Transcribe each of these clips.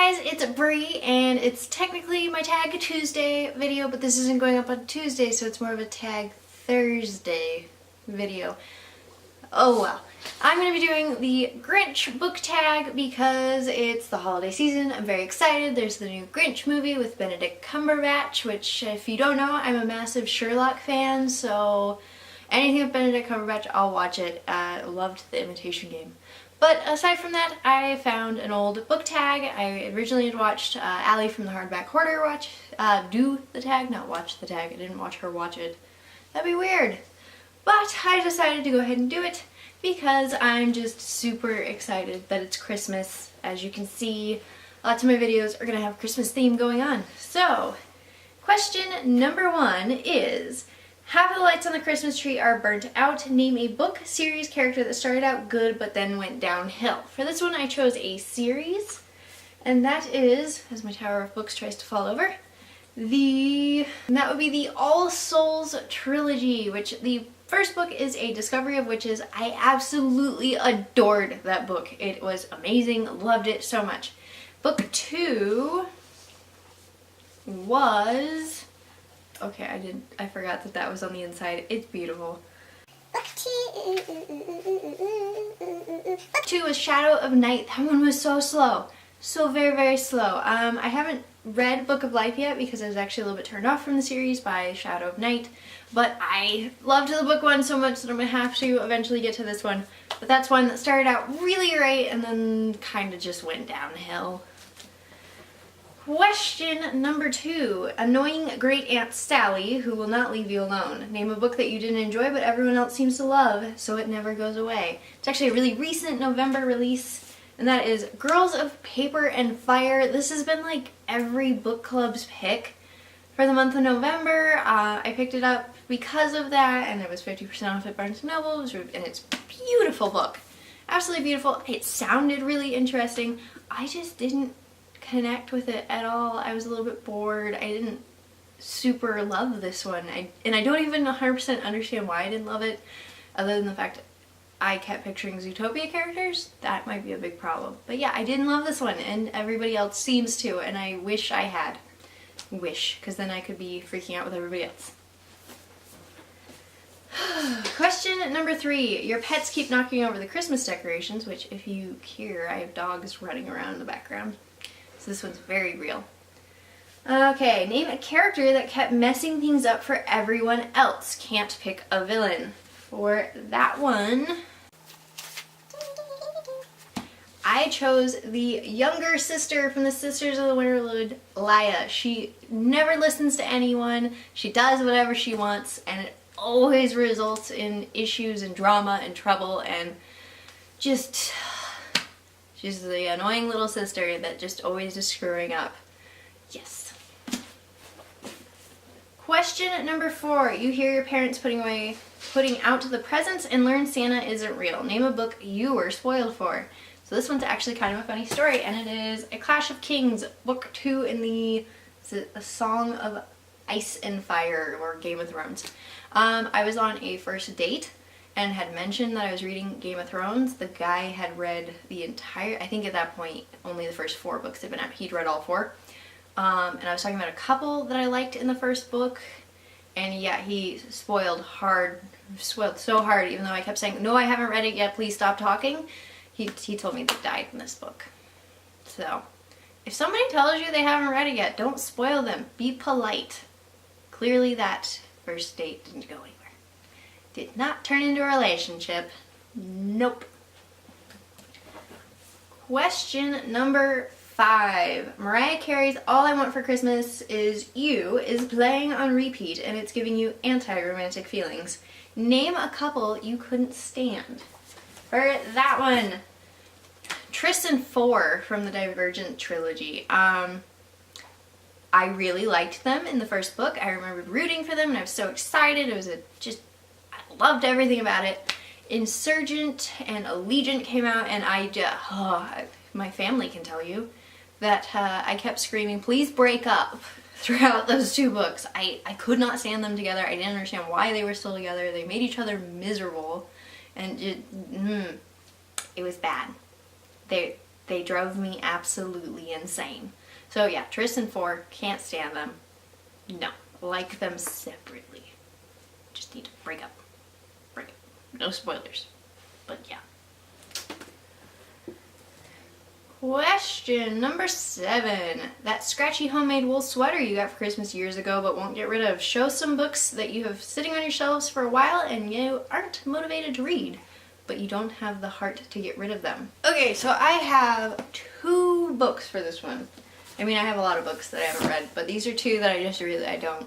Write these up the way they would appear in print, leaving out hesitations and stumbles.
guys, it's Brie, and it's technically my Tag Tuesday video, but this isn't going up on Tuesday, so it's more of a Tag Thursday video. Oh well. I'm going to be doing the Grinch book tag because it's the holiday season. I'm very excited. There's the new Grinch movie with Benedict Cumberbatch, which, if you don't know, I'm a massive Sherlock fan, so anything with Benedict Cumberbatch, I'll watch it. Loved The Imitation Game. But aside from that, I found an old book tag. I originally had watched Allie from the Hardback Hoarder do the tag, not watch the tag. I didn't watch her watch it. That'd be weird. But I decided to go ahead and do it because I'm just super excited that it's Christmas. As you can see, lots of my videos are going to have Christmas theme going on. So, question number 1 is, half of the lights on the Christmas tree are burnt out. Name a book, series, character that started out good but then went downhill. For this one I chose a series, and that is, as my Tower of Books tries to fall over, that would be the All Souls trilogy, which the first book is A Discovery of Witches. I absolutely adored that book. It was amazing, loved it so much. Book 2 was... okay, I forgot that that was on the inside. It's beautiful. Book 2 was Shadow of Night. That one was so slow. So very, very slow. I haven't read Book of Life yet because I was actually a little bit turned off from the series by Shadow of Night. But I loved the book one so much that I'm going to have to eventually get to this one. But that's one that started out really great and then kind of just went downhill. Question number 2. Annoying Great Aunt Sally, who will not leave you alone. Name a book that you didn't enjoy but everyone else seems to love, so it never goes away. It's actually a really recent November release, and that is Girls of Paper and Fire. This has been like every book club's pick for the month of November. I picked it up because of that, and it was 50% off at Barnes & Noble, and it's a beautiful book. Absolutely beautiful. It sounded really interesting. I just didn't connect with it at all. I was a little bit bored. I didn't super love this one. And I don't even 100% understand why I didn't love it, other than the fact I kept picturing Zootopia characters. That might be a big problem. But yeah, I didn't love this one, and everybody else seems to, and I wish I had. Wish, because then I could be freaking out with everybody else. Question number 3. Your pets keep knocking over the Christmas decorations, which, if you hear, I have dogs running around in the background. So this one's very real. Okay, name a character that kept messing things up for everyone else. Can't pick a villain. For that one, I chose the younger sister from the Sisters of the Winterwood, Mariah. She never listens to anyone. She does whatever she wants, and it always results in issues and drama and trouble, and just... she's the annoying little sister that just always is screwing up. Yes. Question number 4. You hear your parents putting out the presents and learn Santa isn't real. Name a book you were spoiled for. So this one's actually kind of a funny story, and it is A Clash of Kings, book 2 in the A Song of Ice and Fire, or Game of Thrones. I was on a first date and had mentioned that I was reading Game of Thrones. The guy had read the entire, I think at that point only the first 4 books had been out. He'd read all 4. And I was talking about a couple that I liked in the first book, and yeah, he spoiled so hard, even though I kept saying, no, I haven't read it yet, please stop talking. He told me they died in this book. So, if somebody tells you they haven't read it yet, don't spoil them. Be polite. Clearly that first date didn't go anywhere. Did not turn into a relationship. Nope. Question number 5. Mariah Carey's All I Want for Christmas Is You is playing on repeat, and it's giving you anti-romantic feelings. Name a couple you couldn't stand. For that one, Tristan 4 from the Divergent trilogy. I really liked them in the first book. I remembered rooting for them, and I was so excited. It was I loved everything about it. Insurgent and Allegiant came out, and my family can tell you that I kept screaming, please break up, throughout those 2 books. I could not stand them together. I didn't understand why they were still together. They made each other miserable, and it was bad. They drove me absolutely insane. So yeah, Tristan 4, can't stand them. No, like them separately. Just need to break up. Break up. No spoilers. But yeah. Question number 7. That scratchy homemade wool sweater you got for Christmas years ago but won't get rid of. Show some books that you have sitting on your shelves for a while and you aren't motivated to read, but you don't have the heart to get rid of them. Okay, so I have 2 books for this one. I mean, I have a lot of books that I haven't read, but these are 2 that I don't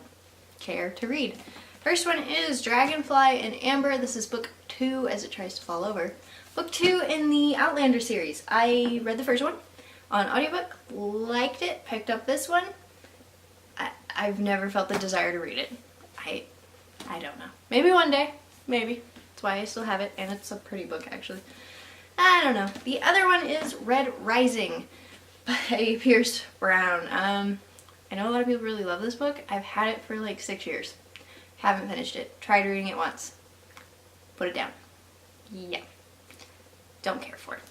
care to read. First one is Dragonfly and Amber. This is book 2 as it tries to fall over. Book 2 in the Outlander series. I read the first one on audiobook, liked it, picked up this one. I've never felt the desire to read it. I don't know. Maybe one day. Maybe. That's why I still have it, and it's a pretty book actually. I don't know. The other one is Red Rising by Pierce Brown. I know a lot of people really love this book. I've had it for like 6 years. Haven't finished it. Tried reading it once. Put it down. Yeah. Don't care for it.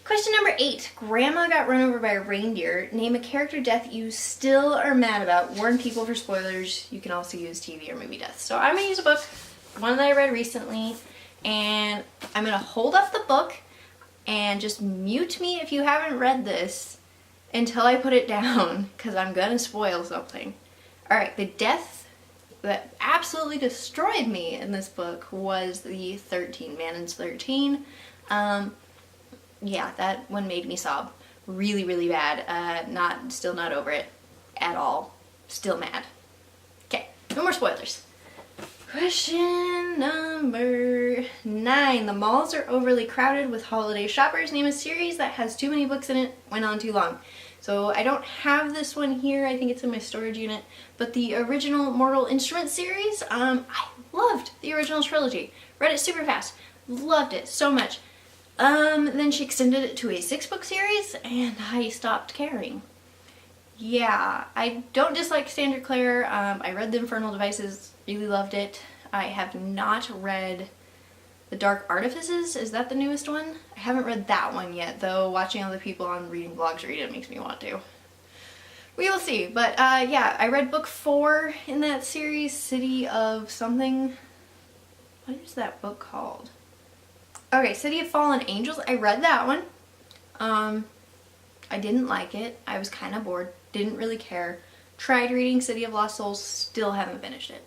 Question number 8. Grandma got run over by a reindeer. Name a character death you still are mad about. Warn people for spoilers. You can also use TV or movie deaths. So I'm going to use a book, one that I read recently, and I'm going to hold up the book and just mute me if you haven't read this until I put it down, because I'm going to spoil something. Alright, the death that absolutely destroyed me in this book was the 13, Manon's 13. Yeah, that one made me sob really, really bad. Still not over it at all. Still mad. Okay, no more spoilers. Question number 9. The malls are overly crowded with holiday shoppers. Name a series that has too many books in it, went on too long. So I don't have this one here. I think it's in my storage unit. But the original Mortal Instruments series, I loved the original trilogy. Read it super fast. Loved it so much. Then she extended it to a 6-book series, and I stopped caring. Yeah, I don't dislike Sandra Clare. I read The Infernal Devices, really loved it. I have not read The Dark Artifices. Is that the newest one? I haven't read that one yet, though watching other people on reading blogs read it makes me want to. We will see, but yeah, I read book 4 in that series, City of something. What is that book called? Okay, City of Fallen Angels. I read that one. I didn't like it. I was kind of bored. Didn't really care. Tried reading City of Lost Souls. Still haven't finished it.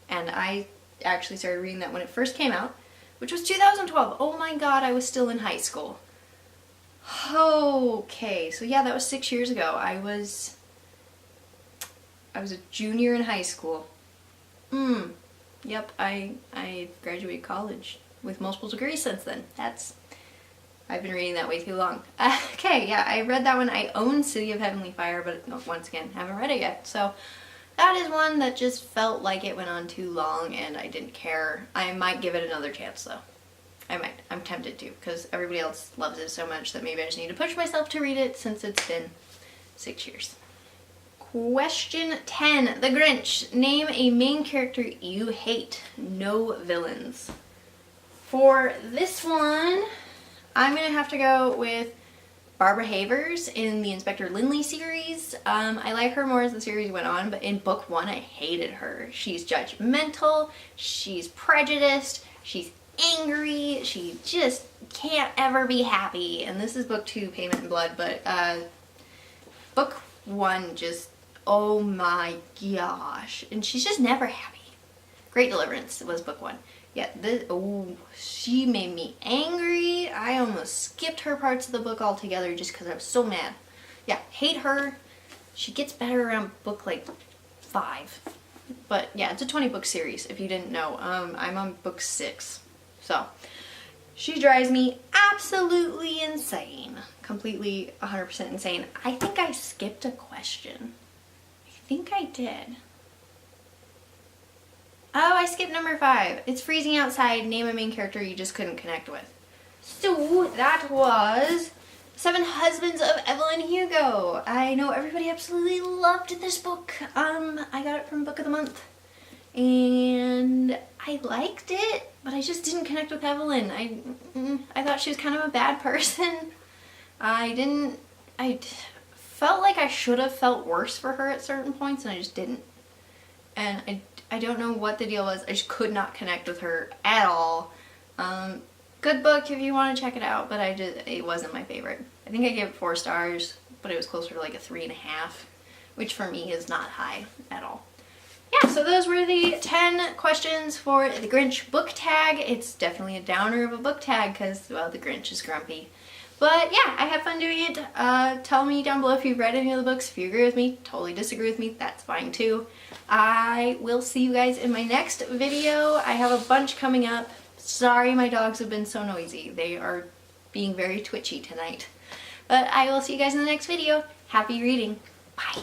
And I actually started reading that when it first came out, which was 2012. Oh my god, I was still in high school. Okay, so yeah, that was 6 years ago. I was a junior in high school. Yep, I graduated college with multiple degrees since then. I've been reading that way too long. Okay, yeah, I read that one. I own City of Heavenly Fire, but once again, haven't read it yet. So that is one that just felt like it went on too long and I didn't care. I might give it another chance though. I might. I'm tempted to, because everybody else loves it so much that maybe I just need to push myself to read it since it's been 6 years. Question 10. The Grinch. Name a main character you hate. No villains. For this one, I'm going to have to go with Barbara Havers in the Inspector Lynley series. I like her more as the series went on, but in book 1 I hated her. She's judgmental, she's prejudiced, she's angry, she just can't ever be happy. And this is book 2, Payment in Blood, but book 1 just, oh my gosh. And she's just never happy. Great Deliverance was book 1. Yeah, she made me angry. I almost skipped her parts of the book altogether just because I was so mad. Yeah, hate her. She gets better around book like 5. But yeah, it's a 20-book series if you didn't know. I'm on book 6. So, she drives me absolutely insane. Completely 100% insane. I think I skipped a question. I think I did. Oh, I skipped number 5. It's freezing outside. Name a main character you just couldn't connect with. So, that was 7 Husbands of Evelyn Hugo. I know everybody absolutely loved this book. I got it from Book of the Month. and I liked it, but I just didn't connect with Evelyn. I thought she was kind of a bad person. I felt like I should have felt worse for her at certain points, and I just didn't. And I don't know what the deal was. I just could not connect with her at all. Good book if you want to check it out, but it wasn't my favorite. I think I gave it 4 stars, but it was closer to like a 3.5, which for me is not high at all. Yeah, so those were the 10 questions for the Grinch book tag. It's definitely a downer of a book tag because, well, the Grinch is grumpy. But yeah, I had fun doing it. Tell me down below if you've read any of the books. If you agree with me, totally disagree with me, that's fine too. I will see you guys in my next video. I have a bunch coming up. Sorry my dogs have been so noisy. They are being very twitchy tonight. But I will see you guys in the next video. Happy reading. Bye.